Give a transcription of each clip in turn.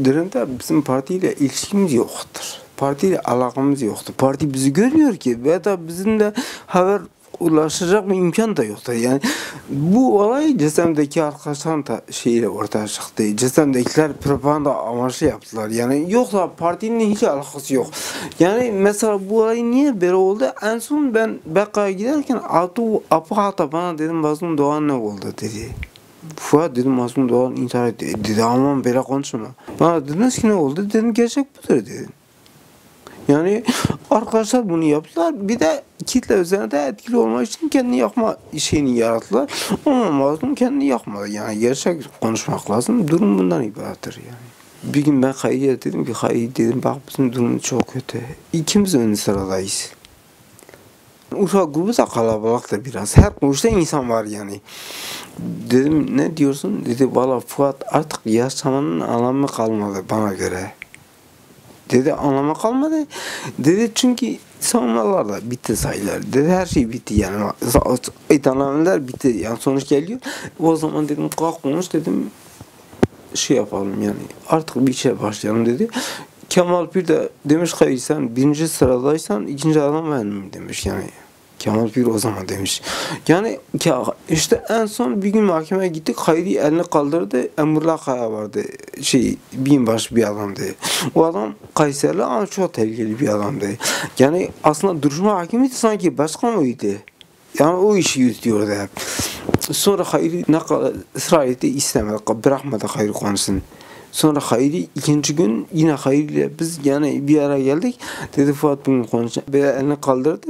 dönemde bizim partiyle ilişkimiz yoktur. Partiyle alakamız yoktur. Parti bizi görmüyor ki ve da bizimle haber ulaşacak bir imkan da yoktu. Yani bu olay Cesem'deki arkadaşların da şeyle ortaya çıktı. Cesem'dekiler propaganda amaçlı yaptılar. Yani yoksa partinin hiç alakası yok. Yani mesela bu olay niye böyle oldu? En son ben Bekka'ya giderken hatta bana dedim Mazlum Doğan ne oldu dedi. Fuat dedim Mazlum Doğan intihar etti. Dedi aman böyle konuşma. Bana dediniz ki ne oldu? Dedim gerçek budur dedim. Yani arkadaşlar bunu yaptılar. Bir de kitle üzerinde etkili olmak için kendini yakma şeyini yarattılar. Ama Mazlum kendini yakmadı. Yani gerçek konuşmak lazım. Durum bundan ibarettir yani. Bir gün ben Hayri'ye dedim ki Hayri dedim bak bizim durumumuz çok kötü. İkimiz ön sıradayız. Uşak grubu da kalabalıktır biraz. Her kuruşta insan var yani. Dedim ne diyorsun? Dedi valla Fuat artık yaşamanın anlamı kalmadı bana göre. Dedi anlama kalmadı. Dedi çünkü savunmalar da bitti sayılar. Dedi her şey bitti yani. İddianameler bitti. Yani sonuç geliyor. O zaman dedim kalk konuş dedim şey yapalım yani. Artık bir şey başlayalım dedi. Kemal Pir de demiş hayır sen birinci sıradaysan ikinci adam benim demiş yani. Kemal Pir o zaman demiş. Yani işte en son bir gün mahkemeye gittik. Hayri elini kaldırdı. Emrullah Kaya vardı. Binbaşı bir adamdı. O adam Kayserili ama çok tehlikeli bir adamdı. Yani aslında duruşma hakimiydi sanki başkan oydu. Yani o işi yürütüyordu hep. Sonra Hayri ne kadar ısrar etti istemedi. Bırakmadı Hayri konusunu. Sonra Hayri ikinci gün yine Hayri ile biz yani bir ara geldik. Dedi Fuat bunu konuşacak. Böyle elini kaldırdı.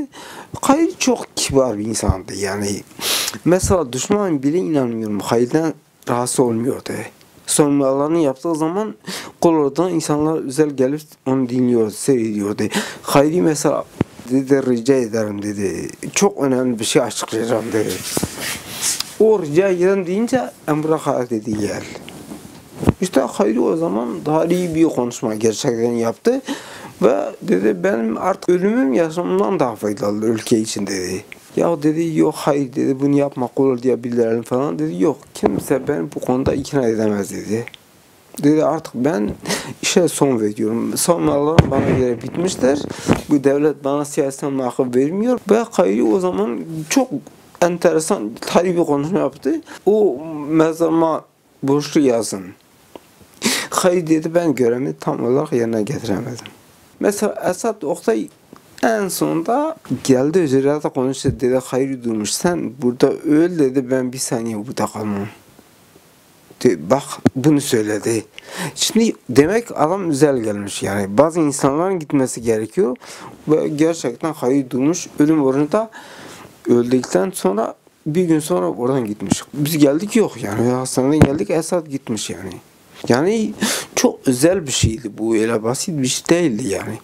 Hayri çok kibar bir insandı yani. Mesela düşman bile inanmıyorum. Hayri'den rahatsız olmuyordu. Sorumlularını yaptığı zaman kolordan insanlar özel gelip onu dinliyordu, seyrediyordu. Hayri mesela dedi rica ederim dedi. Çok önemli bir şey açıklayacağım dedi. O rica ederim deyince Emrah dedi gel. İşte Hayri o zaman daha iyi bir konuşma gerçekten yaptı ve dedi benim artık ölümüm yaşamımdan daha faydalı ülke için dedi. Ya dedi yok hayır dedi bunu yapmak olur diye bildirelim falan dedi yok kimse beni bu konuda ikna edemez dedi. Dedi artık ben işe son veriyorum. Savunmalarım bana göre bitmişler. Bu devlet bana siyasetten mahkum vermiyor ve Hayri o zaman çok enteresan tarihi bir konuşma yaptı. O mezarıma borçlu yazın. Hayır dedi ben görevimi tam olarak yerine getiremedim. Mesela Esad Oktay en sonunda geldi üzerinde konuştu dedi hayır durmuş sen burada öl dedi ben bir saniye burada kalmam. Bak bunu söyledi. Şimdi demek adam güzel gelmiş yani bazı insanların gitmesi gerekiyor ve gerçekten hayır durmuş ölüm oranında öldükten sonra bir gün sonra oradan gitmiş. Biz geldik yok yani hastaneden geldik Esad gitmiş yani. Yani çok özel bir şeydi bu öyle basit bir şey değildi yani.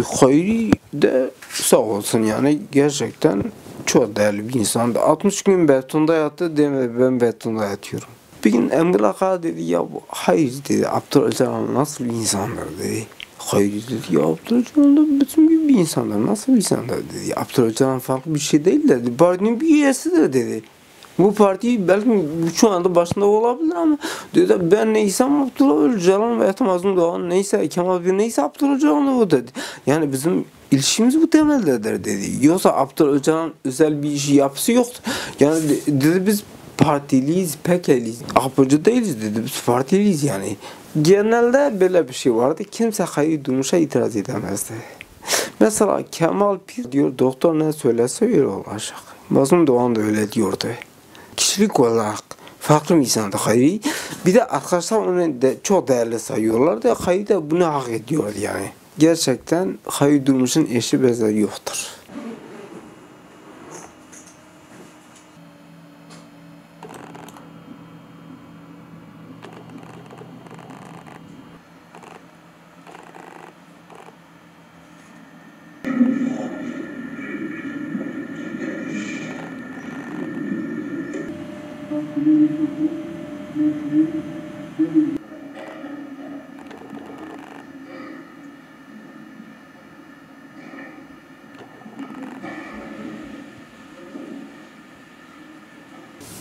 Hayri de sağ olsun yani gerçekten çok değerli bir insandı. 60 gün betonda yattı demedi ben betonda yatıyorum. Bir gün Emrullah Kaya dedi ya hayır dedi Abdülhacan nasıl bir insandır dedi. Hayır dedi ya Abdülhacan da bizim gibi bir insandır nasıl bir insandır dedi. Abdülhacan farklı bir şey değil dedi. Partinin bir üyesidir dedi. Bu parti belki şu anda başında olabilir ama dedi ben neysem Abdullah Öcalan ve Mazlum Doğan neyse Kemal Bir neyse Abdullah Öcalan o dedi. Yani bizim ilişkimiz bu temeldedir dedi. Yoksa Abdullah Öcalan özel bir işi yapısı yoktu. Yani dedi biz partiliyiz, pekeliyiz. Apıcı değiliz dedi. Biz partiliyiz yani. Genelde böyle bir şey vardı. Kimse hayır durmuşa itiraz edemezdi. Mesela Kemal Pir diyor doktor ne söylerse öyle olacak. Mazlum Doğan da öyle diyordu. Kişilik olarak farklı bir insandı Hayri. Bir de arkadaşlar onu de çok değerli sayıyorlardı. Hayri de bunu hak ediyordu yani. Gerçekten Hayri Durmuş'un eşi benzeri yoktur.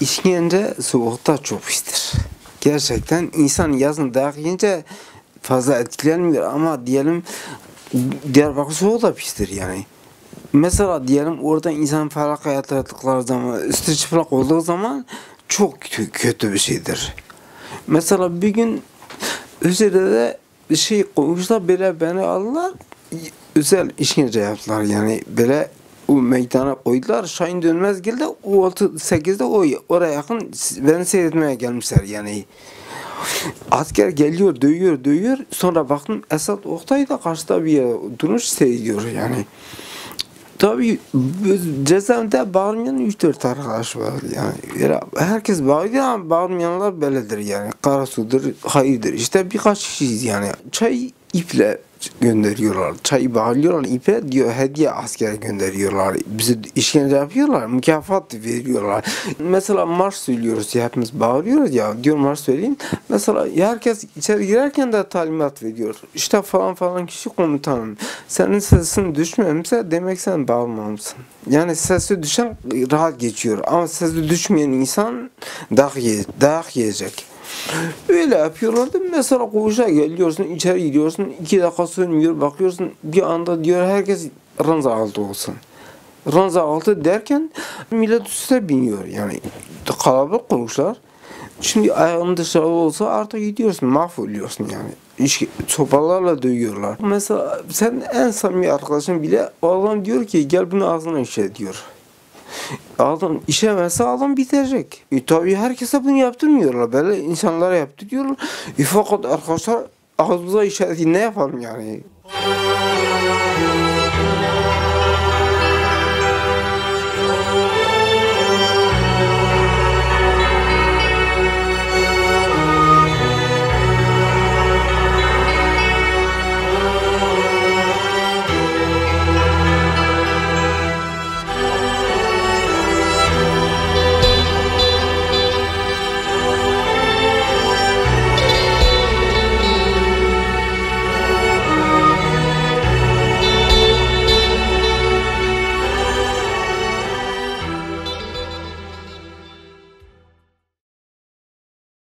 İşkence soğukta çok pistir. Gerçekten insan yazın dayak yiyince fazla etkilenmiyor ama diyelim Diyarbakır soğuğu da pistir yani. Mesela diyelim orada insan felakatlar yaptıkları zaman, üstü çıplak olduğu zaman çok kötü bir şeydir. Mesela bir gün üzerinde bir şey koymuşlar, böyle beni aldılar, özel işkence yaptılar yani, böyle o meydana koydular. Şahin Dönmez geldi, o 6-8'de oraya yakın beni seyretmeye gelmişler yani. Asker geliyor, dövüyor. Sonra baktım Esat Oktay da karşıda bir yere durmuş seyrediyor yani. Tabii cezaevinde bağırmayan 3-4 arkadaş var yani. Herkes bağırıyor ama bağırmayanlar böyledir yani. Karasudur, hayırdır. İşte birkaç kişiyiz yani. Çay iple gönderiyorlar. Çayı bağlıyorlar ipe, diyor hediye askere gönderiyorlar. Bize işkence yapıyorlar, mükafat veriyorlar. Mesela marş söylüyoruz ya, hepimiz bağırıyoruz ya, diyor marş söyleyin. Mesela herkes içeri girerken de talimat veriyor. İşte falan kişi komutanım. Senin sesin düşmemişse demek sen bağırmamışsın. Yani sesi düşen rahat geçiyor ama sesi düşmeyen insan dayak yiyecek. Öyle yapıyorlardı. Mesela koğuşa geliyorsun, içeri gidiyorsun, 2 dakika sönmüyor, bakıyorsun bir anda diyor herkes ranza altı olsun. Ranza altı derken millet üstüne biniyor yani. Kalabalık koğuşlar. Şimdi ayağın dışarı olsa artık gidiyorsun, mahvoluyorsun yani. Sopalarla dövüyorlar. Mesela sen en samimi arkadaşın bile o adam diyor ki gel bunu ağzına işe diyor. Adam işemezse adam bitecek. Tabii herkese bunu yaptırmıyorlar. Böyle insanlara yaptırıyorlar. Fakat arkadaşlar ağzımıza işareti ne yapalım yani?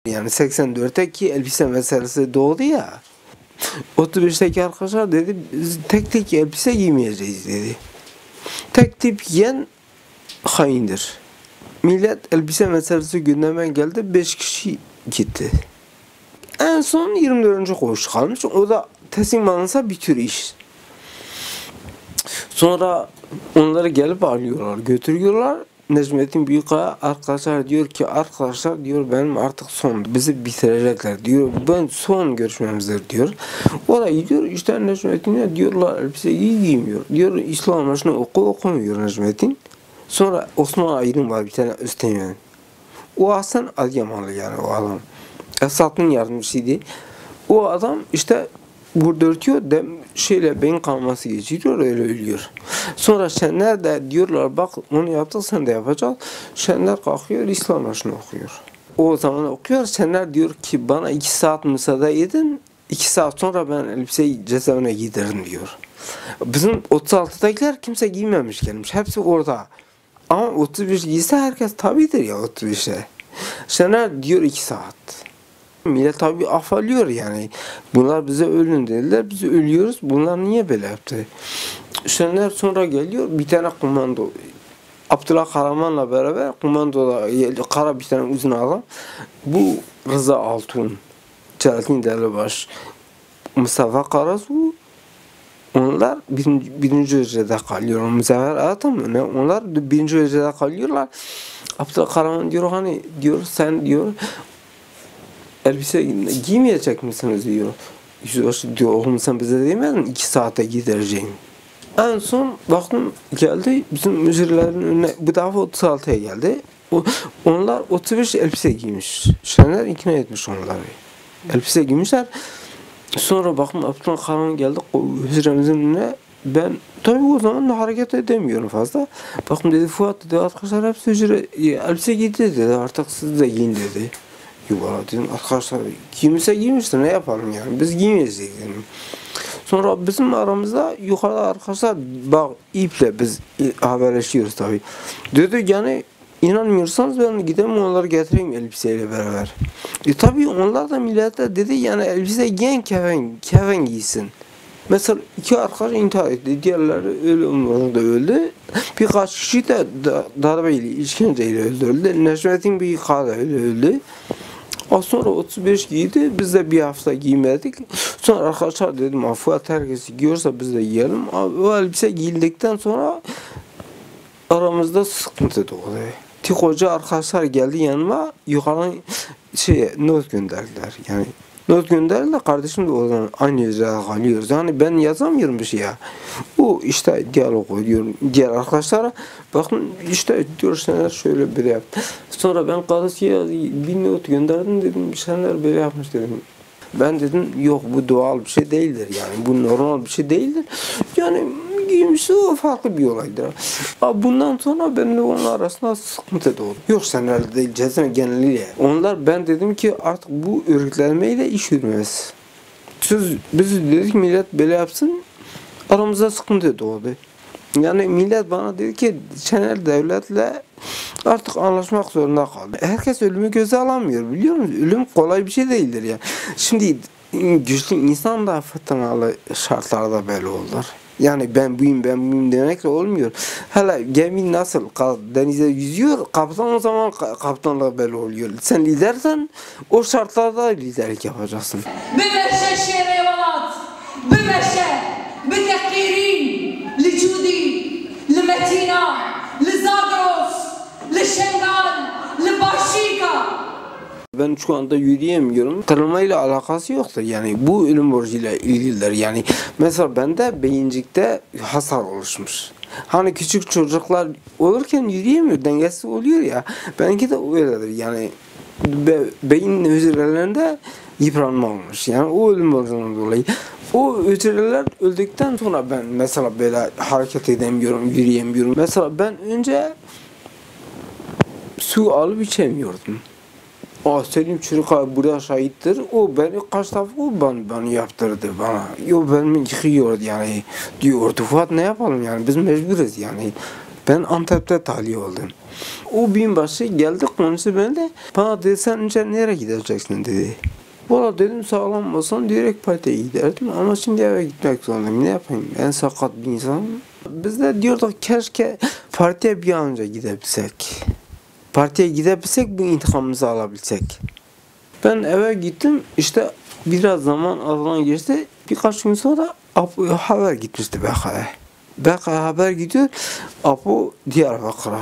Yani 84'teki elbise meselesi doğdu ya. 35'teki arkadaşlar dedi biz tek elbise giymeyeceğiz dedi. Tek tip giyen haindir. Millet elbise meselesi gündeme geldi, 5 kişi gitti. En son 24. koğuş kalmış. O da teslim alınsa bitiyor iş. Sonra onları gelip alıyorlar, götürüyorlar. Necmettin Büyükaya arkadaşlar diyor ki arkadaşlar diyor benim artık son, bizi bitirecekler diyor, ben son görüşmemizdir diyor. O da gidiyor işte Necmettin'e diyorlar elbise giymiyor diyor, İslam marşını okumuyor Necmettin. Sonra Osman Aydın var bir tane Üsteğmen. O Hasan Adıyamanlı yani o adam. Esat'ın yardımcısıydı. O adam işte burada örtüyor, beyin kanaması geçiriyor, öyle ölüyor. Sonra Şenler de diyorlar bak onu yaptık sen de yapacaksın. Şenler kalkıyor İslam marşını okuyor. O zaman okuyor, Şenler diyor ki bana 2 saat müsaade edin, 2 saat sonra ben elbiseyi cezaevine giderim diyor. Bizim 36'dakiler kimse giymemiş gelmiş, hepsi orada. Ama 35 giyse herkes tabidir ya 35'e. Şener diyor 2 saat. Millet tabi afalıyor yani. Bunlar bize ölün dediler. Biz ölüyoruz. Bunlar niye böyle yaptı? Şener sonra geliyor. Bir tane komando. Abdullah Karaman'la beraber komandoda kara bir tane uzun adam. Bu Rıza Altun, Celalettin Derlibaş, Mustafa Karasu. Onlar birinci hücrede kalıyorlar. Muzaffer Atam mı ne? Onlar birinci hücrede kalıyorlar. Abdullah Karaman diyor hani diyor sen diyor elbise giymeyecek misiniz diyor. Yüzbaşı diyor oğlum sen bize demedin 2 saate gidereceğim. En son baktım geldi bizim müdürlerin önüne bu defa 36'ya geldi. Onlar 35 elbise giymiş. Şener ikna etmiş onları. Elbise giymişler. Sonra baktım Abdullah Karaman geldi hücremizin önüne. Ben tabii o zaman da hareket edemiyorum fazla. Baktım dedi Fuat dedi arkadaşlar hepsi elbise giydi dedi artık siz de giyin dedi. Yuvarla dedim arkadaşlar giymişse giymiştir ne yapalım yani biz giymeyiz dedim. Sonra bizim aramızda yukarıda arkadaşlar bak iple biz haberleşiyoruz tabii. Dedi yani İnanmıyorsanız ben gideyim onları getireyim elbiseyle beraber. Tabii onlar da millete dedi yani elbise giyen kefen giysin. Mesela 2 arkadaş intihar etti. Diğerleri ölüm da öldü. Birkaç kişi de darbeyle, işkenceyle öldürüldü. Necmettin Büyükağ da öyle öldü. Az sonra 35 giydi. Biz de bir hafta giymedik. Sonra arkadaşlar dedim Fuat herkesi giyiyorsa biz de giyelim. O elbise giyildikten sonra aramızda sıkıntı doğdu. Tik hoca arkadaşlar geldi yanıma yukarıdan not gönderdiler. Yani not gönderdiler kardeşim de o zaman aynı yerde kalıyoruz. Yani ben yazamıyorum bir şey ya. O işte diyalog ediyorum diğer arkadaşlara. Bakın işte diyor senler şöyle böyle yaptı. Sonra ben kardeşe bir not gönderdim dedim senler böyle yapmış dedim. Ben dedim yok bu doğal bir şey değildir yani bu normal bir şey değildir. Yani giymişse o farklı bir olaydır. Bundan sonra benimle onun arasında sıkıntı doğdu. Yok senlerle değil cezme geneliyle. Onlar ben dedim ki artık bu örgütlenmeyle iş yürümez. Biz dedik millet böyle yapsın aramızda sıkıntı doğdu. Yani millet bana dedi ki Şener devletle artık anlaşmak zorunda kaldı. Herkes ölümü göze alamıyor biliyor musunuz? Ölüm kolay bir şey değildir ya. Şimdi güçlü insan da fırtınalı şartlarda böyle olur. Yani ben buyum demekle olmuyor. Hala gemi nasıl denize yüzüyor, kaptan o zaman kaptanlık böyle oluyor. Sen lidersen o şartlarda liderlik yapacaksın. بمشى الشيريوانات بمشى بالتحقيرين لجودي لمتينا لزاغروس لشنغال لباشيكا. Ben şu anda yürüyemiyorum. Kırılmayla alakası yoktur. Yani bu ölüm borcuyla ilgilidir. Yani mesela bende beyincikte hasar oluşmuş. Hani küçük çocuklar olurken yürüyemiyor, dengesiz oluyor ya. Benimki de öyledir. Yani beyin hücrelerinde yıpranma olmuş. Yani o ölüm borcundan dolayı. O hücreler öldükten sonra ben mesela böyle hareket edemiyorum, yürüyemiyorum. Mesela ben önce su alıp içemiyordum. Selim Çürük abi buraya şahittir. O beni kaç defa bana yaptırdı bana. Yo beni yıkıyordu yani. Diyordu Fuat ne yapalım yani biz mecburuz yani. Ben Antep'te tahliye oldum. O binbaşı geldi konuştu benimle. Bana dedi sen önce nereye gideceksin dedi. Valla dedim sağlam olsam direkt partiye giderdim ama şimdi eve gitmek zorundayım. Ne yapayım ben sakat bir insanım. Biz de diyorduk keşke partiye bir an önce gidebilsek. Partiye gidebilsek bu intikamımızı alabilsek. Ben eve gittim işte biraz zaman aradan geçti. Birkaç gün sonra Apo haber gitmişti Beka'ya. Beka'ya haber gidiyor. Apo Diyarbakır'a,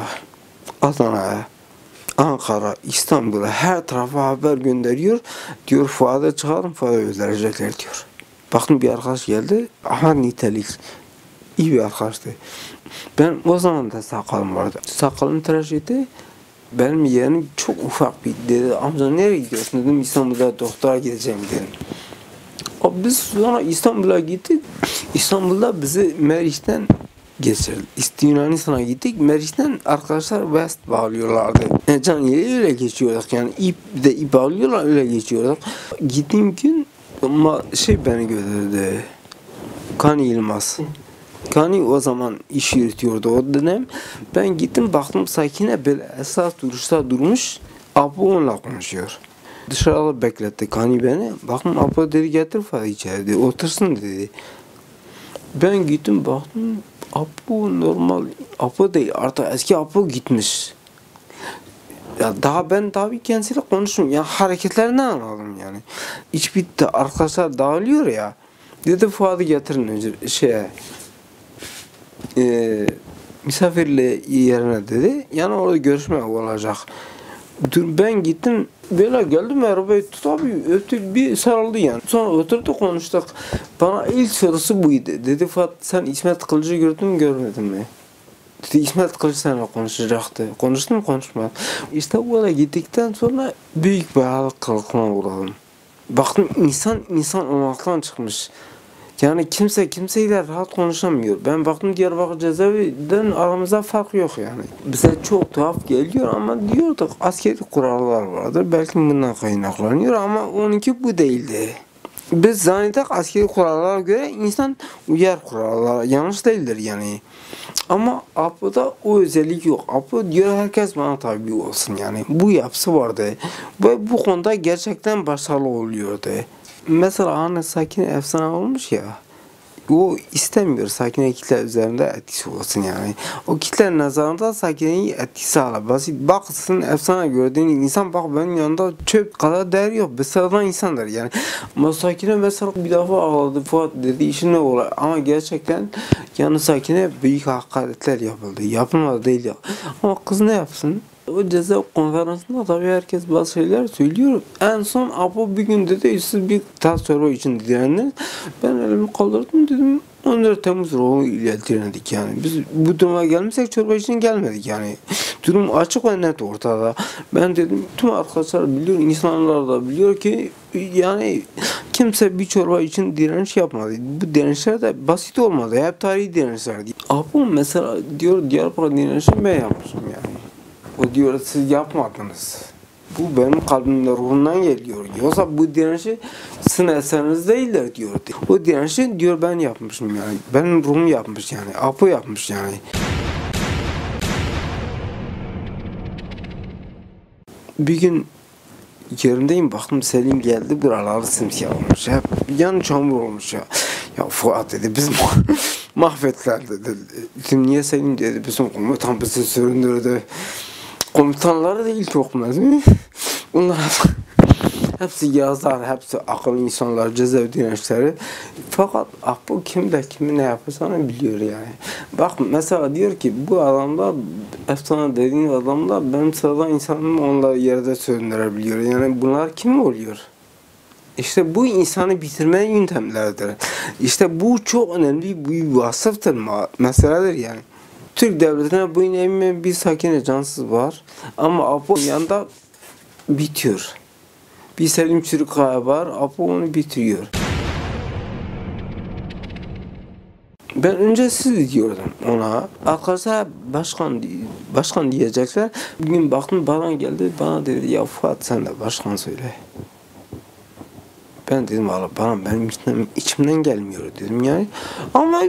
Adana'ya, Ankara, İstanbul'a her tarafa haber gönderiyor. Diyor Fuat'ı çağırın Fuat'ı öldürecekler diyor. Bakın bir arkadaş geldi. Aha nitelik. İyi bir arkadaştı. Ben o zaman da sakalım vardı. Sakalımı tıraş etti. Benim yeğenim çok ufak bir dedi. Amca nereye gidiyorsun dedim. İstanbul'da doktora gideceğim dedim. Biz sonra İstanbul'a gittik. İstanbul'da bizi Meriç'ten geçirdi. Yunanistan'a gittik. Meriç'ten arkadaşlar West bağlıyorlardı. Caniye'yle öyle geçiyorduk. Yani ip bağlıyorlar öyle geçiyorduk. Gittiğim gün beni götürdü. Kani Yılmaz. Kani o zaman iş yürütüyordu o dönem. Ben gittim baktım Sakine böyle esas duruşta durmuş. Apo onunla konuşuyor. Dışarıda bekletti Kani beni. Bakın Apo dedi getir Fuat içeri dedi. Otursun dedi. Ben gittim baktım Apo normal Apo değil artık eski Apo gitmiş. Ya daha ben tabii kendisiyle konuştum. Ya hareketlerini anladım yani. İç bitti arkadaşlar dağılıyor ya. Dedi Fuat'ı getirin önce misafirle yerine dedi. Yani orada görüşme olacak. Ben gittim böyle geldim arabayı tabii öptü bir sarıldı yani. Sonra oturduk konuştuk. Bana ilk sorusu buydu. Dedi Fuat sen İsmet Kılıç'ı gördün mü görmedin mi? Dedi İsmet Kılıç seninle konuşacaktı. Konuştu mu konuşmadı. İşte oraya gittikten sonra büyük bir hayal kırıklığına uğradım. Baktım insan olmaktan çıkmış. Yani kimseyle rahat konuşamıyor. Ben baktım Diyarbakır cezaevinden aramızda fark yok yani. Bize çok tuhaf geliyor ama diyorduk askeri kurallar vardır. Belki bundan kaynaklanıyor ama onunki bu değildi. Biz zannedek askeri kurallara göre insan uyar kurallara. Yanlış değildir yani. Ama Apo'da o özellik yok. Apo diyor herkes bana tabi olsun yani. Bu yapısı vardı. Ve bu konuda gerçekten başarılı oluyordu. Mesela hani Sakine efsane olmuş ya. O istemiyor Sakine kitle üzerinde etkisi olsun yani. O kitle nazarında Sakine'yi etkisi hala. Basit baksın efsane gördüğün insan bak benim yanında çöp kadar değer yok. Bir sıradan insandır yani. Ama Sakine mesela bir defa ağladı Fuat dedi işin ne olur. Ama gerçekten yani Sakine büyük hakaretler yapıldı. Yapılmadı değil ya. Ama kız ne yapsın? O ceza konferansında tabii herkes bazı şeyler söylüyor. En son Apo bir gün dedi üstsüz bir tas çorba için direnir. Ben elimi kaldırdım dedim 14 Temmuz ruhu ile direndik yani. Biz bu duruma gelmişsek çorba için gelmedik yani. Durum açık ve net ortada. Ben dedim tüm arkadaşlar biliyor, insanlar da biliyor ki yani kimse bir çorba için direniş yapmadı. Bu direnişler de basit olmadı. Hep tarihi direnişlerdi. Apo mesela diyor Diyarbakır direnişini ben yapmışım yani. O diyor siz yapmadınız. Bu benim kalbimde ruhumdan geliyor. Yoksa bu direnişi sizin eseriniz değildir diyor. O direnişi diyor ben yapmışım yani. Benim ruhum yapmış yani. Apo yapmış yani. Bir gün yerindeyim baktım Selim geldi buraları simsiyah olmuş. Hep yan çamur olmuş ya. Ya Fuat dedi biz mahvettiler dedi. Dedim niye Selim dedi bizim komutan bizi süründürdü. Komutanları değil çok mezun. Bunlar hepsi yazar, hepsi akıllı insanlar, cezaevi dirençleri. Fakat bu kim de kimi ne yapacağını biliyor yani. Bak mesela diyor ki bu adamda efsane dediğin adamda benim sıradan insanım onları yerde söndürebiliyor. Yani bunlar kim oluyor? İşte bu insanı bitirme yöntemleridir. İşte bu çok önemli bir vasıftır, meseledir yani. Türk devletine boyun eğmeyen bir Sakine cansız var. Ama Apo'nun yanında bitiyor. Bir Selim Çürükkaya var. Apo onu bitiriyor. Ben önce siz diyordum ona. Arkadaşlar başkan diyecekler. Bir gün baktım bana geldi. Bana dedi ya Fuat sen de başkan söyle. Ben dedim valla benim içimden gelmiyor dedim yani. Ama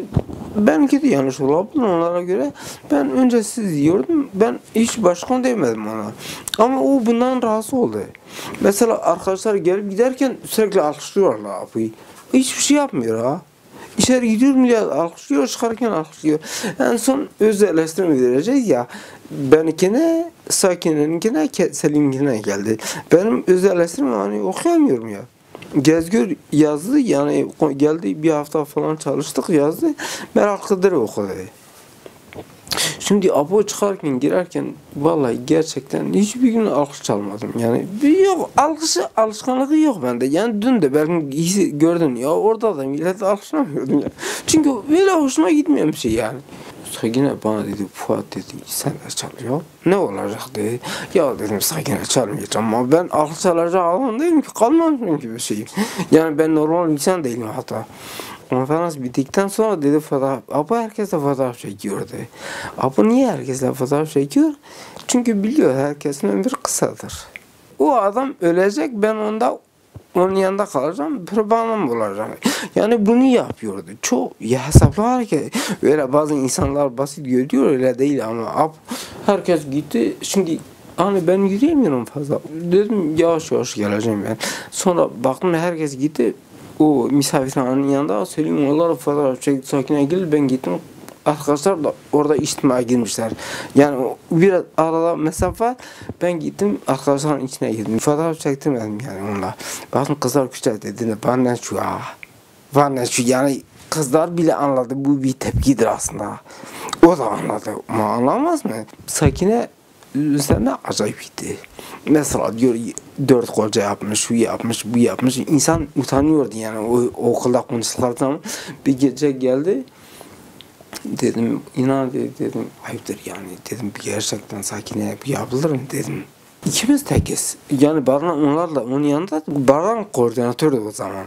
benimki de yanlış olabilir onlara göre. Ben önce siz diyordum. Ben hiç başkan demedim ona. Ama o bundan rahatsız oldu. Mesela arkadaşlar gelip giderken sürekli alkışlıyorlar Apo'yu. Hiçbir şey yapmıyor ha. İçeri gidiyor millet alkışlıyor, çıkarken alkışlıyor. En son öz eleştirme vereceğiz ya. Benimkine, Sakine'ninkine, Selim'inkine geldi. Benim öz eleştirme hani okuyamıyorum ya. Gezgör yazdı yani geldi bir hafta falan çalıştık yazdı. Meraklıdır okudu. Şimdi Apo çıkarken girerken vallahi gerçekten hiçbir gün alkış çalmadım yani yok alışkanlığı yok bende yani dün de belki gördün ya orada da millet alkışlamıyordum ya çünkü böyle hoşuma gitmeyen bir şey yani. Sakine bana dedi Fuat dedi sen de çal ya ne olacak dedi ya dedim Sakine çalmayacağım ama ben alkış çalacak adam değilim ki kalmamışım gibi bir şey yani ben normal insan değilim hatta. Konferans bittikten sonra dedi Apo herkesle fotoğraf çekiyordu. Apo niye herkesle fotoğraf çekiyor? Çünkü biliyor herkesin ömrü kısadır. O adam ölecek ben onun yanında kalacağım kurbanım olacak. Yani bunu yapıyordu. Çok hesaplı hareket. Öyle bazı insanlar basit görüyor öyle değil ama herkes gitti. Şimdi hani ben yürüyemiyorum fazla. Dedim yavaş yavaş geleceğim ben. Sonra baktım herkes gitti. O misafirhanenin yanında söyleyeyim onlar fotoğraf çekti Sakine geldi ben gittim arkadaşlar da orada içtimaya girmişler yani biraz arada mesafe var ben gittim arkadaşların içine girdim fotoğraf çektirmedim yani onunla bakın kızlar küçük dediğinde bana şu yani kızlar bile anladı bu bir tepkidir aslında o da anladı ama anlamaz mı Sakine üzerine acayipti. Mesela diyor 4 koca yapmış, şu yapmış, bu yapmış. İnsan utanıyordu yani o okulda konuştukları zaman. Bir gece geldi. Dedim inan dedim ayıptır yani dedim gerçekten Sakine bu yapılır mı dedim. İkimiz tekiz. Yani Baran onlarla onun yanında Baran koordinatördü o zaman.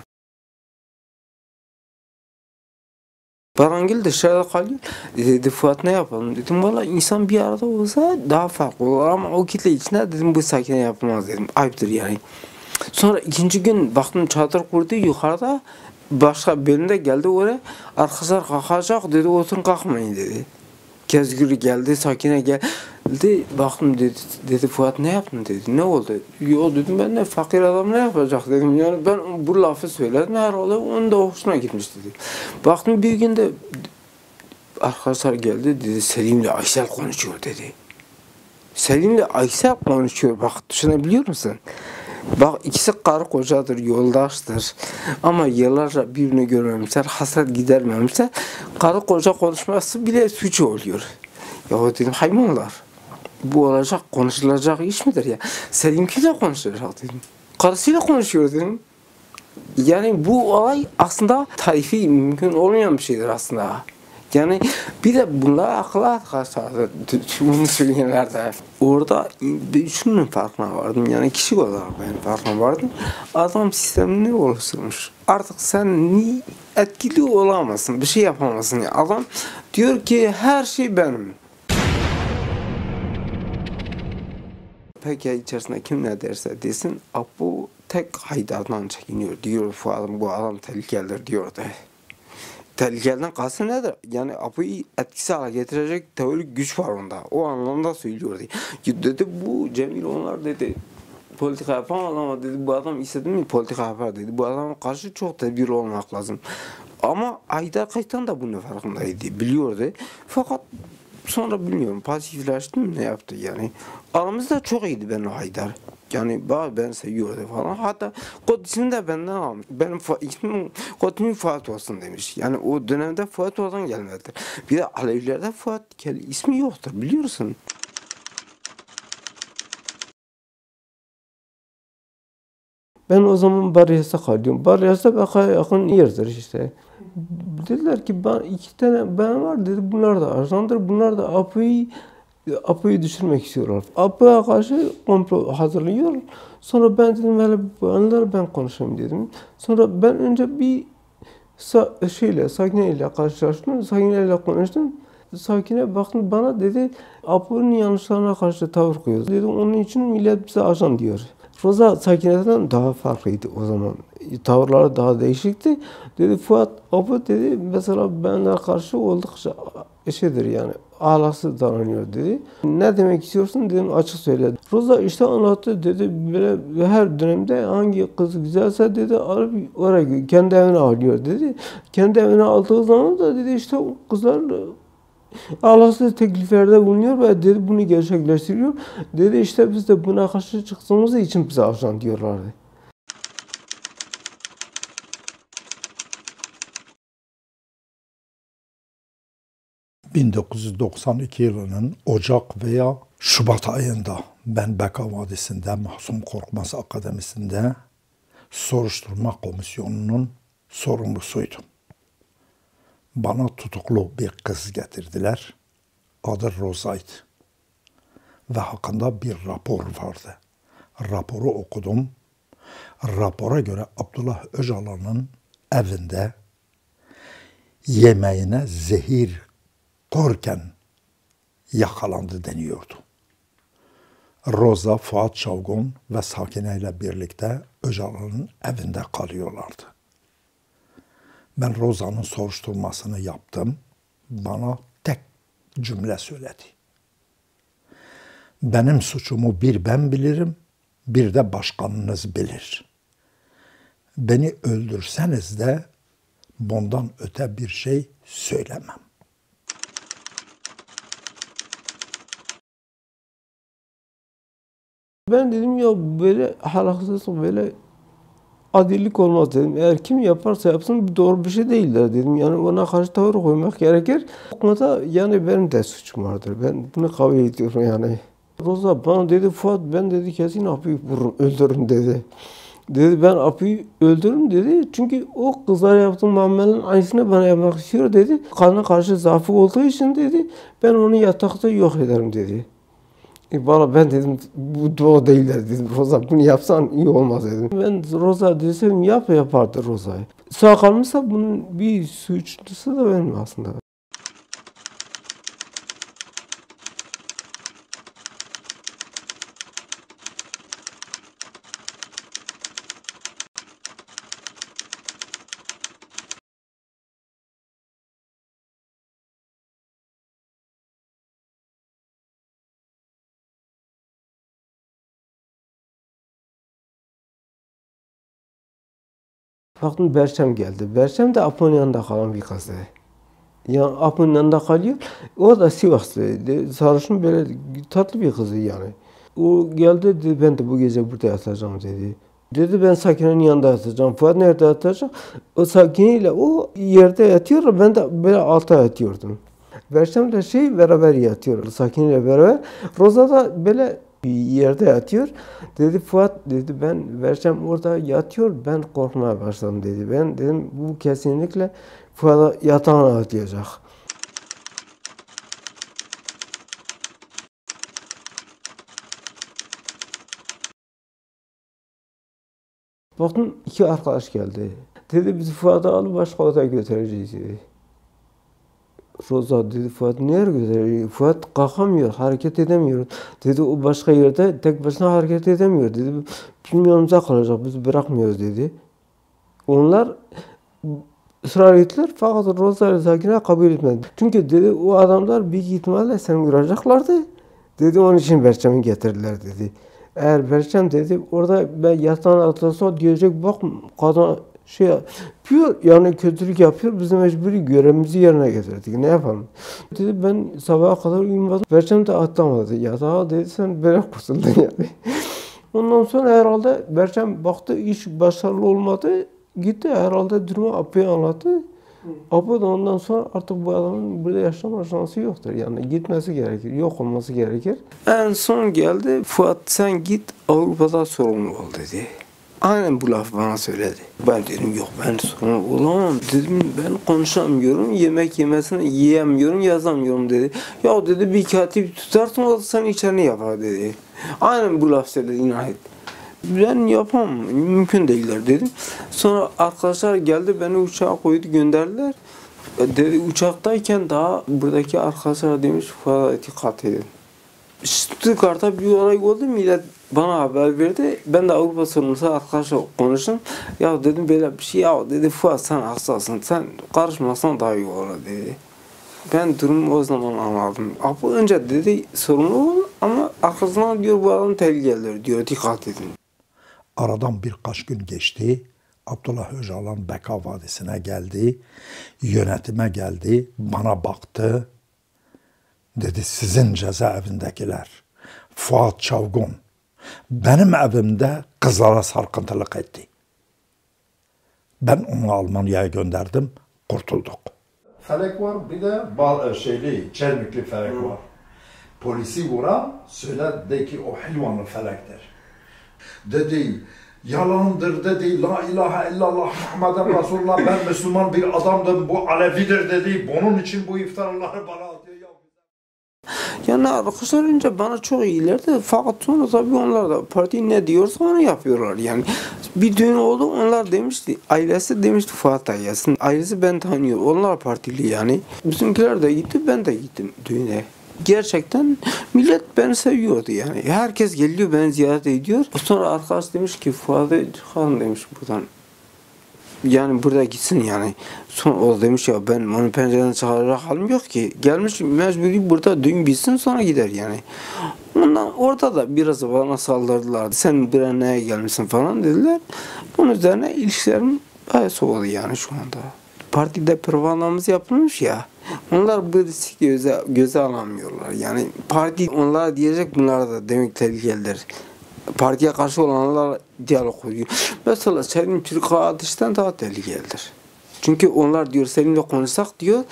Barangil dışarıda kalıyor. Dedi Fuat ne yapalım dedim. Valla insan bir arada olsa daha farklı olur ama o kitle içinde dedim bu Sakine yapılmaz dedim. Ayıptır yani. Sonra ikinci gün baktım çadır kurdu yukarıda. Başka birinde geldi oraya. Arkadaşlar kalkacak dedi, oturun kalkmayın dedi. Kezgürü geldi, Sakine geldi. Baktım dedi Fuat ne yaptın dedi. Ne oldu? Yo dedim ben ne fakir adam ne yapacak dedim. Yani ben bu lafı söyledim herhalde onun da hoşuna gitmiş dedi. Baktım bir gün de arkadaşlar geldi dedi Selim'le Aysel konuşuyor dedi. Selim'le Aysel konuşuyor bak düşünebiliyor musun? Bak ikisi karı kocadır, yoldaştır. Ama yıllarca birbirini görmemişler, hasret gidermemişler. Karı koca konuşması bile suç oluyor. Ya dedim hayvanlar. Bu olacak, konuşulacak iş midir ya? Selim'kiyle konuşacak dedim. Karısıyla konuşuyor dedim. Yani bu olay aslında tarifi mümkün olmayan bir şeydir aslında. Yani bir de bunlar akla arkadaşlar bunu söyleyenler de orada şunun farkına vardım yani kişi olarak ben farkına vardım. Adam sistemini oluşturmuş. Artık sen ni etkili olamazsın, bir şey yapamazsın. Yani adam diyor ki her şey benim. Peki içerisinde kim ne derse desin, bu tek Haydar'dan çekiniyor diyor bu adam tehlikelidir diyordu. Tehlikelden kastı nedir? Yani Apo'yu etkisi hale getirecek teorik güç var onda. O anlamda söylüyordu. Dedi bu Cemil onlar dedi politika yapamaz ama dedi bu adam istedi mi politika yapar dedi. Bu adama karşı çok tedbirli olmak lazım. Ama Haydar Kaytan da bunun farkındaydı. Biliyordu. Fakat sonra bilmiyorum pasifleşti mi ne yaptı yani. Aramızda çok iyiydi ben o Haydar. Yani ben seviyordum falan. Hatta kod ismini de benden almış. Benim ismim kod ismim Fuat olsun demiş. Yani o dönemde Fuat oradan gelmedi. Bir de Alevilerde Fuat ismi yoktur biliyorsun. Ben o zaman Baryas'a kalıyorum. Baryas'ta Bakaya yakın yerdir işte. Dediler ki iki tane ben var dedi. Bunlar da ajandır. Bunlar da Apo'yu düşürmek istiyorlar. Apo'ya karşı komplo hazırlıyor. Sonra ben dedim hele onları ben konuşayım dedim. Sonra ben önce bir Sakine ile karşılaştım. Sakine ile konuştum. Sakine baktım bana dedi Apo'nun yanlışlarına karşı tavır koyuyor. Dedi onun için millet bize ajan diyor. Roza Sakine'den daha farklıydı o zaman. Tavırları daha değişikti. Dedi Fuat Apo dedi mesela benimle karşı oldukça yani ahlaksız davranıyor dedi. Ne demek istiyorsun dedim açık söyledi. Roza işte anlattı dedi böyle her dönemde hangi kız güzelse dedi alıp oraya kendi evine alıyor dedi. Kendi evine aldığı zaman da dedi işte o kızlar ahlaksız tekliflerde bulunuyor ve dedi bunu gerçekleştiriyor. Dedi işte biz de buna karşı çıktığımız için bize ajan diyorlardı. ...1992 yılının Ocak veya Şubat ayında ben Beka Vadisi'nde Mahsum Korkmaz Akademisi'nde soruşturma komisyonunun sorumlusuydum. Bana tutuklu bir kız getirdiler. Adı Roza'ydı. Ve hakkında bir rapor vardı. Raporu okudum. Rapora göre Abdullah Öcalan'ın evinde yemeğine zehir korken yakalandı deniyordu. Roza, Fuat Çavgun ve Sakine ile birlikte Öcalan'ın evinde kalıyorlardı. Ben Roza'nın soruşturmasını yaptım. Bana tek cümle söyledi. Benim suçumu bir ben bilirim, bir de başkanınız bilir. Beni öldürseniz de bundan öte bir şey söylemem. Ben dedim ya böyle ahlaksızlık böyle adillik olmaz dedim. Eğer kim yaparsa yapsın doğru bir şey değildir dedim. Yani ona karşı tavır koymak gerekir. O konuda yani benim de suçum vardır. Ben bunu kabul ediyorum yani. Roza bana dedi Fuat ben dedi kesin Apo'yu vururum, öldürürüm dedi. Dedi ben Apo'yu öldürürüm dedi. Çünkü o kızlara yaptığım muamelenin aynısını bana yapmak istiyor dedi. Kadına karşı zaafı olduğu için dedi ben onu yatakta yok ederim dedi. Valla ben dedim bu doğru değiller dedim. Roza bunu yapsan iyi olmaz dedim. Ben Roza desem yapardı Roza'yı. Sağ kalmışsa bunun bir suçlusu da benim aslında. Baktım Berçem geldi. Berçem de Apo'nun yanında kalan bir kızdı. Yani Apo'nun yanında kalıyor. O da Sivaslıydı. Sarışın böyle tatlı bir kızı yani. O geldi dedi ben de bu gece burada yatacağım dedi. Dedi ben Sakine'nin yanında yatacağım. Fuat nerede yatacak? O Sakine ile o yerde yatıyor. Ben de böyle altta yatıyordum. Berçem de beraber yatıyor. Sakine ile beraber. Roza da böyle yerde yatıyor. Dedi Fuat dedi ben Berçem orada yatıyor. Ben korkmaya başladım dedi. Ben dedim bu kesinlikle Fuat'a yatağına atacak. Baktım iki arkadaş geldi. Dedi biz Fuat'ı alıp başka odaya götüreceğiz dedi. Roza dedi Fuat nereye götüreceğiz? Fuat kalkamıyor, hareket edemiyor. Dedi o başka yerde tek başına hareket edemiyor dedi. Bizim yanımıza kalacak, biz bırakmıyoruz dedi. Onlar ısrar ettiler fakat Roza ile Sakine kabul etmedi. Çünkü dedi o adamlar büyük ihtimalle seni vuracaklardı. Dedi onun için Berçem'i getirdiler dedi. Eğer Berçem dedi orada ben yatağına atılsa diyecek bak kadın yapıyor yani kötülük yapıyor biz de mecburi görevimizi yerine getirdik ne yapalım. Dedi ben sabaha kadar uyumadım. Berçem de atlamadı yatağa dedi sen böyle kurtuldun yani. Ondan sonra herhalde Berçem baktı iş başarılı olmadı. Gitti herhalde durumu Apo'ya anlattı. Apo da ondan sonra artık bu adamın burada yaşama şansı yoktur. Yani gitmesi gerekir, yok olması gerekir. En son geldi, Fuat sen git Avrupa'da sorumlu ol dedi. Aynen bu laf bana söyledi. Ben dedim yok ben sorumlu olamam. Dedim ben konuşamıyorum, yemek yemesini yiyemiyorum, yazamıyorum dedi. Ya dedi bir katip tutarsın o da sen içerini yapar dedi. Aynen bu laf söyledi inanın. Ben yapamam, mümkün değiller dedim. Sonra arkadaşlar geldi, beni uçağa koydu, gönderdiler. Dedi uçaktayken daha buradaki arkadaşlar demiş, Fuat'a dikkat edin. Stuttgart'ta bir olay oldu, millet bana haber verdi. Ben de Avrupa sorumlusu arkadaşla konuştum. Ya dedim böyle bir şey, ya dedi Fuat sen hastasın, sen karışmasan daha iyi olur dedi. Ben durumu o zaman anladım. Apo önce dedi sorumlu ol ama arkasından diyor bu adam tehlikelidir diyor, dikkat edin. Aradan birkaç gün geçti. Abdullah Öcalan Beka Vadisi'ne geldi. Yönetime geldi. Bana baktı. Dedi sizin cezaevindekiler Fuat Çavgun benim evimde kızlara sarkıntılık etti. Ben onu Almanya'ya gönderdim. Kurtulduk. Felek var bir de Çelmikli felek var. Polisi vuran söyledi ki o Hilvanlı felektir. Dedi yalandır dedi la ilahe illallah Muhammeden Resulullah ben Müslüman bir adamdım bu Alevidir dedi. Bunun için bu iftarları bana atıyor. Yani arkadaşlar önce bana çok iyilerdi fakat sonra tabii onlar da parti ne diyorsa onu yapıyorlar yani. Bir düğün oldu onlar demişti, ailesi demişti Fuat'a gelsin. Ailesi ben tanıyor, onlar partili yani. Bizimkiler de gitti, ben de gittim düğüne. Gerçekten millet beni seviyordu yani. Herkes geliyor beni ziyaret ediyor. Sonra arkadaş demiş ki Fuat'ı çıkarın demiş buradan. Yani burada gitsin yani. Sonra o demiş ya ben onu pencereden çıkaracak halim yok ki. Gelmiş mecburi burada düğün bitsin sonra gider yani. Ondan orada da biraz bana saldırdılar. Sen buraya neye gelmişsin falan dediler. Bunun üzerine ilişkilerim bayağı soğudu yani şu anda. Partide propagandamız yapılmış ya. Onlar bu riski göze alamıyorlar. Yani parti onlara diyecek bunlar da demek tehlikelidir. Partiye karşı olanlarla diyalog kuruyor. Mesela Selim Türk ateşten daha tehlikelidir. Çünkü onlar diyor seninle konuşsak diyor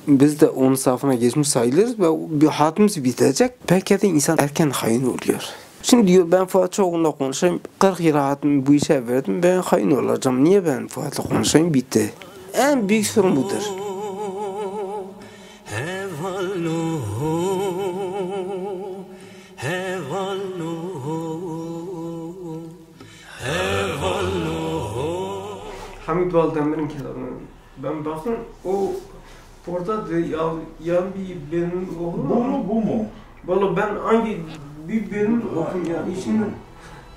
biz de onun safına geçmiş sayılırız ve bir hayatımız bitecek. Belki de insan erken hain oluyor. Şimdi diyor ben Fuat Çavgun'la konuşayım. 40 yıl hayatımı bu işe verdim. Ben hain olacağım. Niye ben Fuat'la konuşayım? Bitti. En büyük sorun budur. Hamit Baldemir'in kitabını ben baktım o orada yan bir benim oğlum. Bu mu? Valla ben hangi bir benim okuyayım yani şimdi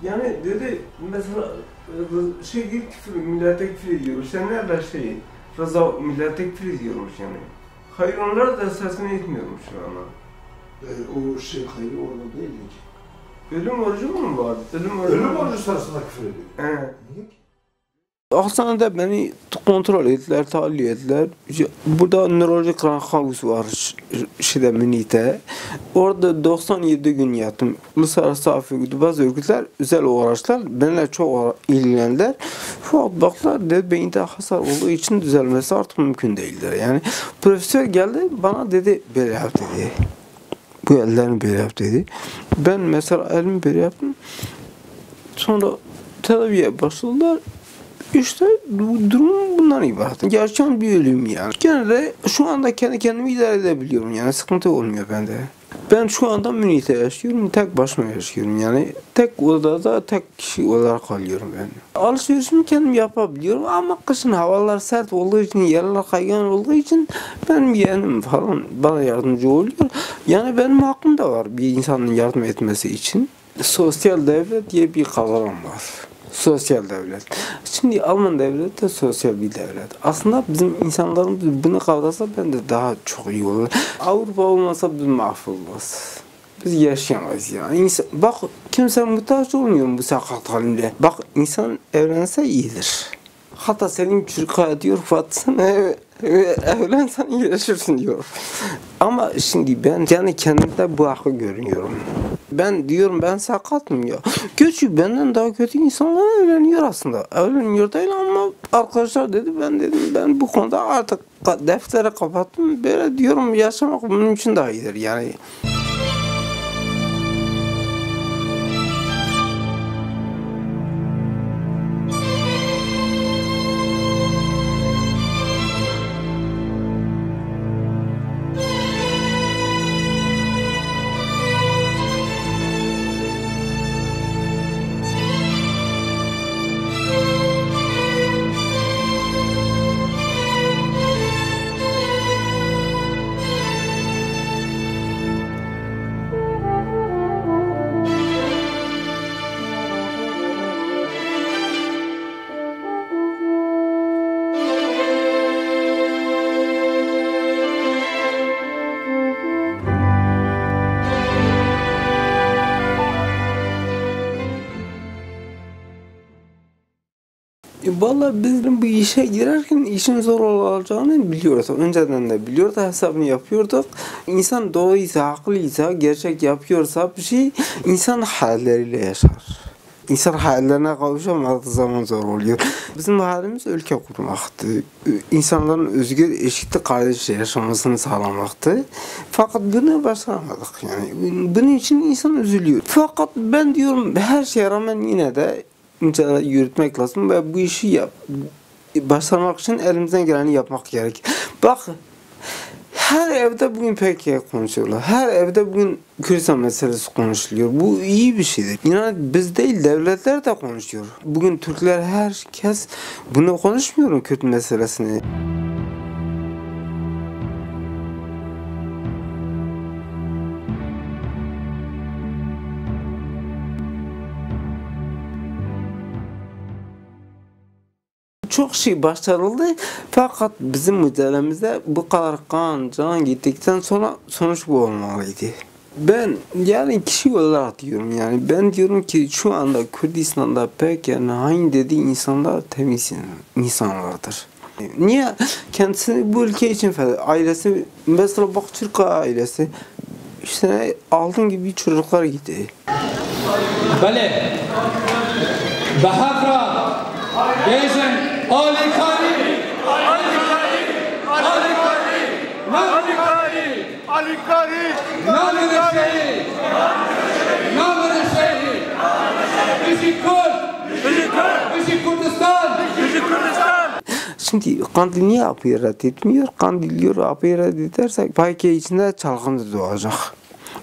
yani dedi mesela küfür millete küfür ediyor. Sen nerede Rıza millete küfür ediyormuş yani. Hayır onlar da sesini etmiyormuş ama. O hayır orada değil ki. Ölüm orucu mu var? Ölüm orucu sırasında küfür ediyor. He. Niye ki? Hastanede beni kontrol ettiler, tahlil ettiler. Burada nörolojik randevu var şeyde Münih'te. Orada 97 gün yattım. Uluslararası Afrika bazı örgütler, özel uğraşlar benimle çok ilgilendiler. Fakat baktılar dedi beyinde hasar olduğu için düzelmesi artık mümkün değildir. Yani profesör geldi bana dedi böyle yap dedi. Bu ellerini böyle yap dedi. Ben mesela elimi böyle yaptım. Sonra tedaviye başladılar. İşte durum bundan ibaret. Gerçekten bir ölüm yani. Gene de şu anda kendi kendimi idare edebiliyorum yani sıkıntı olmuyor bende. Ben şu anda Münih'te yaşıyorum, tek başıma yaşıyorum yani. Tek odada tek kişi olarak kalıyorum ben. Alışverişimi kendim yapabiliyorum ama kışın havalar sert olduğu için, yerler kaygan olduğu için benim yeğenim falan bana yardımcı oluyor. Yani benim hakkım da var bir insanın yardım etmesi için. Sosyal devlet diye bir kavram var. Sosyal devlet. Şimdi Alman devleti de sosyal bir devlet. Aslında bizim insanlarımız bunu kavrasa ben de daha çok iyi olur. Avrupa olmasa biz mahvolmaz. Biz yaşayamayız yani. Bak kimse muhtaç olmuyor bu sakat halimle. Bak insan evlense iyidir. Hatta senin çocuk diyor Fatih evlensen iyileşirsin diyor. Ama şimdi ben yani kendimde bu hakkı görüyorum. Ben diyorum ben sakatım ya. Kötü benden daha kötü insanlar evleniyor aslında. Evleniyor değil ama arkadaşlar dedi ben bu konuda artık defteri kapattım. Böyle diyorum yaşamak bunun için daha iyidir yani. Vallahi bizim bu işe girerken işin zor olacağını biliyoruz. Önceden de biliyorduk, hesabını yapıyorduk. İnsan doğruysa, haklıysa, gerçek yapıyorsa bir şey insan halleriyle yaşar. İnsan hayallerine kavuşamadığı zaman zor oluyor. Bizim halimiz ülke kurmaktı. İnsanların özgür, eşitlik kardeşçe yaşamasını sağlamaktı. Fakat bunu başaramadık yani. Bunun için insan üzülüyor. Fakat ben diyorum her şeye rağmen yine de yürütmek lazım ve bu işi başarmak için elimizden geleni yapmak gerek. Bak her evde bugün PKK konuşuyorlar. Her evde bugün Kürdistan meselesi konuşuluyor. Bu iyi bir şeydir. İnan biz değil devletler de konuşuyor. Bugün Türkler herkes bunu konuşmuyor Kürt meselesini. Çok şey başarıldı fakat bizim mücadelemizde bu kadar kan, can gittikten sonra sonuç bu olmalıydı. Ben yani kişi olarak diyorum yani ben diyorum ki şu anda Kürdistan'da pek yani hain dediği insanlar temiz insanlardır. Niye? Kendisini bu ülke için feda, ailesi mesela bak Türk ailesi işte altın gibi çocuklar gitti. Bale, Bahakra, Bezen, Ali Kari, Ali Kari, Ali Kari, Ali Kari, Ali Kari, Namı Şehir, Namı Şehir, Bizi Kürt, Bizi Kürdistan, Bizi Kürdistan. Şimdi Kandil niye AP'yi reddetmiyor? Kandil diyor AP'yi reddedersek Payke içinde çalkıntı doğacak.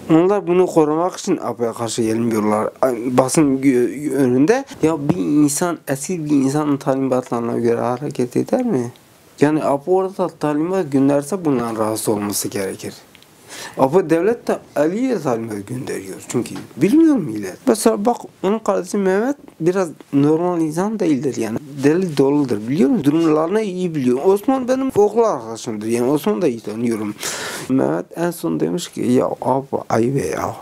Onlar bunu korumak için AP'ye karşı gelmiyorlar. Basın önünde ya bir insan, eski bir insanın talimatlarına göre hareket eder mi? Yani AP'ı orada talimat gönderse bundan rahatsız olması gerekir. AP'ı devlet de Ali'ye talimat gönderiyor çünkü bilmiyor millet. Mesela bak onun kardeşi Mehmet biraz normal insan değildir yani. Deli doludur biliyor musun? Durumlarını iyi biliyor. Osman benim okul arkadaşımdır yani Osman da iyi tanıyorum. Mehmet en son demiş ki ya abi ayıp ya.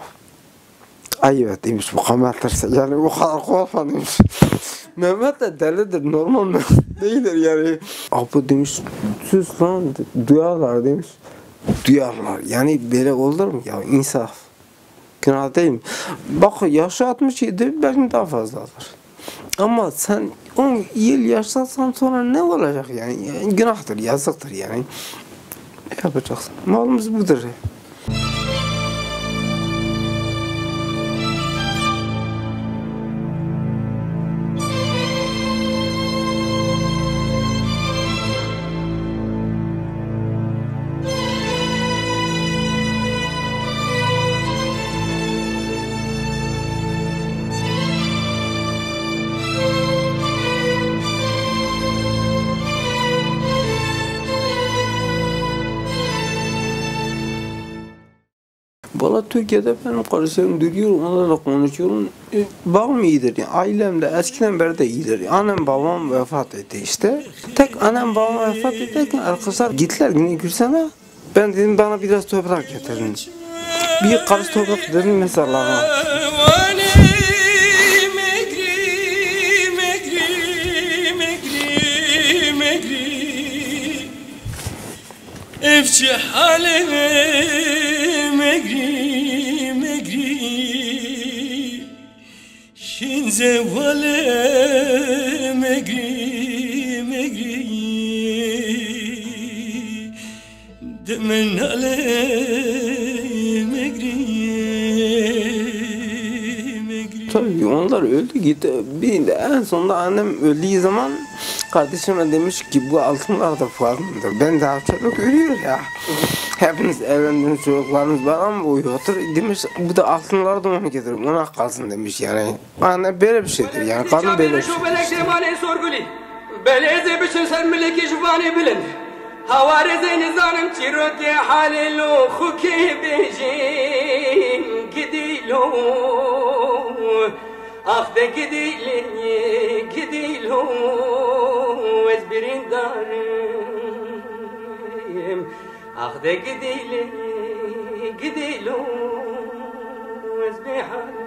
Ayıp demiş bu kamerlerse yani o kadar korkma demiş. Mehmet de delidir, normal Mehmet değildir yani. Abi demiş, sus lan, duyarlar demiş. Duyarlar, yani böyle olur mu ya, insaf. Günah değil mi? Bak yaşı 67, belki daha fazladır. Ama sen 10 yıl yaşarsan sonra ne olacak yani? Günahtır, yazıktır yani. Ne yapacaksın? Malımız budur. Valla Türkiye'de benim kardeşlerim duruyorum, onlarla konuşuyorum. Babam iyidir yani, ailem de eskiden beri de iyidir. Annem babam vefat etti işte. Tek annem babam vefat ederken arkadaşlar gittiler yine Gülsen'e. Ben dedim bana biraz toprak getirin. Bir karış toprak dedim mezarlarına. Evci halime megri megri Şinze vale megri megri Demen ale megri megri. Tabii onlar öldü gitti. Bir de en sonunda annem öldüğü zaman kardeşime demiş ki bu altınlar da farklıdır. Ben daha çocuk ölüyor ya. Hepiniz evlendiniz, çocuklarınız var ama uyuyordur. Demiş bu da altınları da onu getirir, ona kalsın demiş yani. Anne böyle bir şeydir yani, kadın böyle bir şeydir. Beleze biçin ser miliki jvani bilind. Havareze nizanım çirote halilo huki bejin gidilo. Ah de gidilo ezbirin darim. Ah de gidilo ezbiharim.